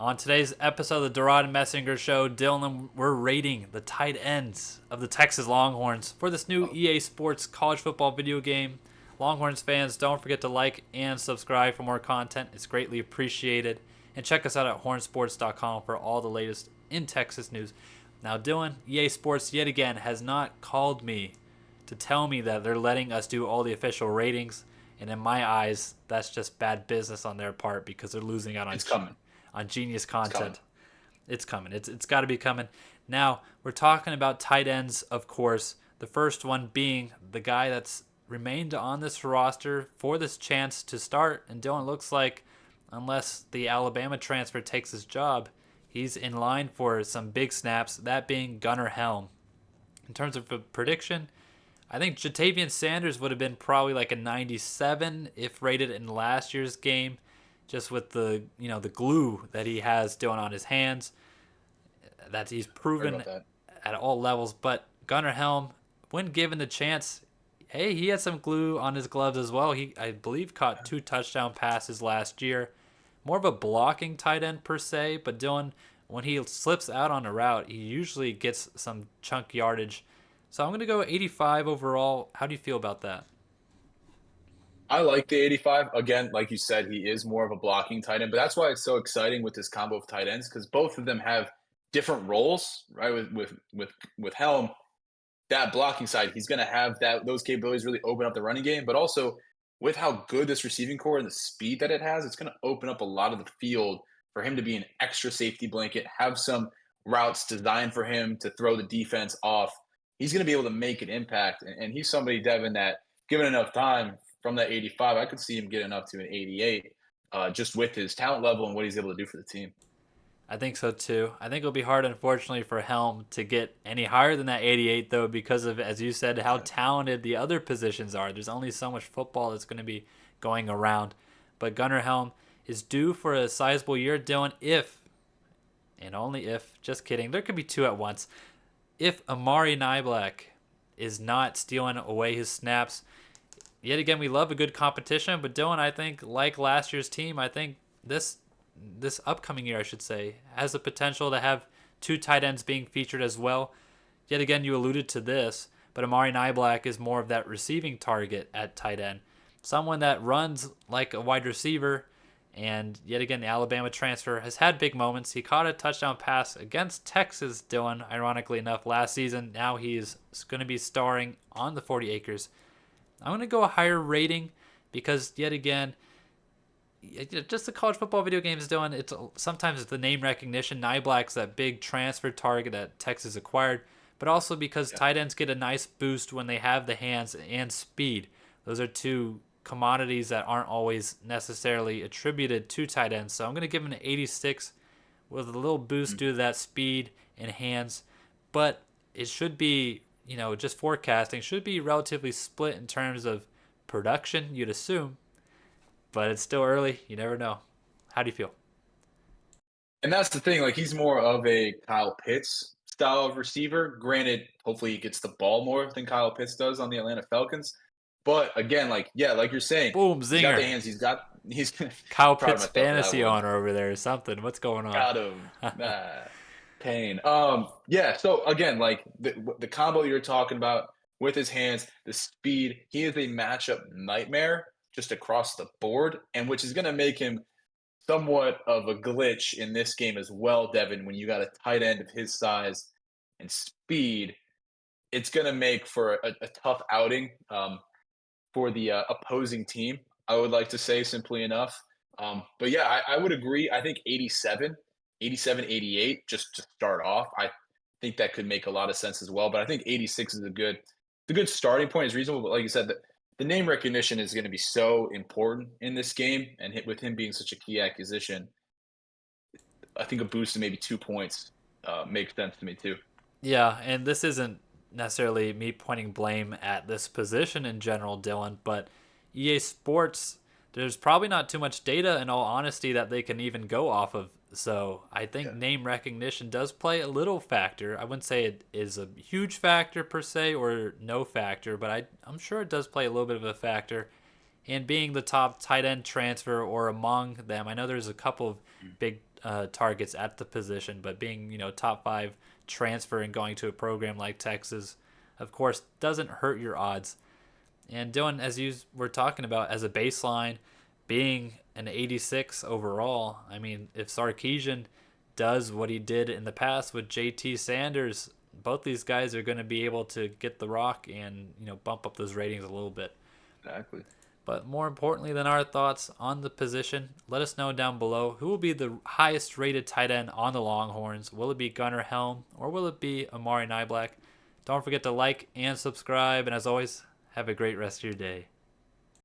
On today's episode of the DeRaud-Messinger Show, Dylan, we're rating the tight ends of the Texas Longhorns for this new EA Sports college football video game. Longhorns fans, don't forget to like and subscribe for more content. It's greatly appreciated. And check us out at HornSports.com for all the latest in Texas news. Now, Dylan, EA Sports yet again has not called me to tell me that they're letting us do all the official ratings. And in my eyes, that's just bad business on their part because they're losing out It's coming. on genius It's coming. content. It's coming. It's got to be coming. Now, we're talking about tight ends, of course. The first one being the guy that's remained on this roster for this chance to start. And Dylan, looks like, unless the Alabama transfer takes his job, he's in line for some big snaps, that being Gunnar Helm. In terms of a prediction, I think Jatavian Sanders would have been probably like a 97 if rated in last year's game, just with the the glue that he has doing on his hands, that he's proven That. at all levels. But Gunnar Helm, when given the chance, hey, he had some glue on his gloves as well. He, I believe, caught 2 touchdown passes last year. More of a blocking tight end per se, but Dylan, when he slips out on a route, he usually gets some chunk yardage. So I'm going to go 85 overall. How do you feel about that? I like the 85. Again, like you said, he is more of a blocking tight end, but that's why it's so exciting with this combo of tight ends because both of them have different roles, right? With Helm, that blocking side, he's going to have those capabilities really open up the running game, but also with how good this receiving core and the speed that it has, it's going to open up a lot of the field for him to be an extra safety blanket, have some routes designed for him to throw the defense off. He's going to be able to make an impact, and he's somebody, Devin, that given enough time from that 85, I could see him getting up to an 88, just with his talent level and what he's able to do for the team. I think so too. I think it'll be hard, unfortunately, for Helm to get any higher than that 88, though, because of, as you said, how talented the other positions are. There's only so much football that's going to be going around. But Gunnar Helm is due for a sizable year, Dylan, if, and only if, just kidding, there could be 2 at once, if Amari Niblack is not stealing away his snaps. Yet again, we love a good competition, but Dylan, I think, like last year's team, I think this upcoming year, I should say, has the potential to have 2 tight ends being featured as well. Yet again, you alluded to this, but Amari Niblack is more of that receiving target at tight end. Someone that runs like a wide receiver, and yet again, the Alabama transfer has had big moments. He caught a touchdown pass against Texas, Dylan, ironically enough, last season. Now he's going to be starring on the 40 acres. I'm going to go a higher rating because, yet again, just the college football video games doing sometimes it's the name recognition. Niblack's that big transfer target that Texas acquired, but also because tight ends get a nice boost when they have the hands and speed. Those are 2 commodities that aren't always necessarily attributed to tight ends. So I'm going to give him an 86 with a little boost due to that speed and hands, but it should be, just forecasting, should be relatively split in terms of production, you'd assume. But it's still early. You never know. How do you feel? And that's the thing, like he's more of a Kyle Pitts style of receiver. Granted, hopefully he gets the ball more than Kyle Pitts does on the Atlanta Falcons. But again, like you're saying, Boom, he's got the zinger. hands. He's Kyle proud of Pitts myself for that fantasy one. owner over there or something. What's going on? Got him. Ah, pain. Yeah. So again, like the combo you're talking about with his hands, the speed, he is a matchup nightmare just across the board, and which is going to make him somewhat of a glitch in this game as well, Devin. When you got a tight end of his size and speed, it's going to make for a tough outing for the opposing team. I would like to say, simply enough. But yeah, I would agree. I think 87, 87, 88, just to start off. I think that could make a lot of sense as well. But I think 86 is a good starting point. Is reasonable. But like you said, the name recognition is going to be so important in this game, and with him being such a key acquisition, I think a boost of maybe 2 points makes sense to me too. Yeah, and this isn't necessarily me pointing blame at this position in general, Dylan, but EA Sports, there's probably not too much data, in all honesty, that they can even go off of. So I think Yeah. name recognition does play a little factor. I wouldn't say it is a huge factor per se or no factor, but I'm sure it does play a little bit of a factor. And being the top tight end transfer or among them, I know there's a couple of big targets at the position, but being, top 5 transfer and going to a program like Texas, of course, doesn't hurt your odds. And Dylan, as you were talking about, as a baseline, being an 86 overall, I mean, if Sarkisian does what he did in the past with JT Sanders, both these guys are going to be able to get the rock and, bump up those ratings a little bit. Exactly. But more importantly than our thoughts on the position, let us know down below who will be the highest rated tight end on the Longhorns. Will it be Gunnar Helm or will it be Amari Niblack? Don't forget to like and subscribe. And as always, have a great rest of your day.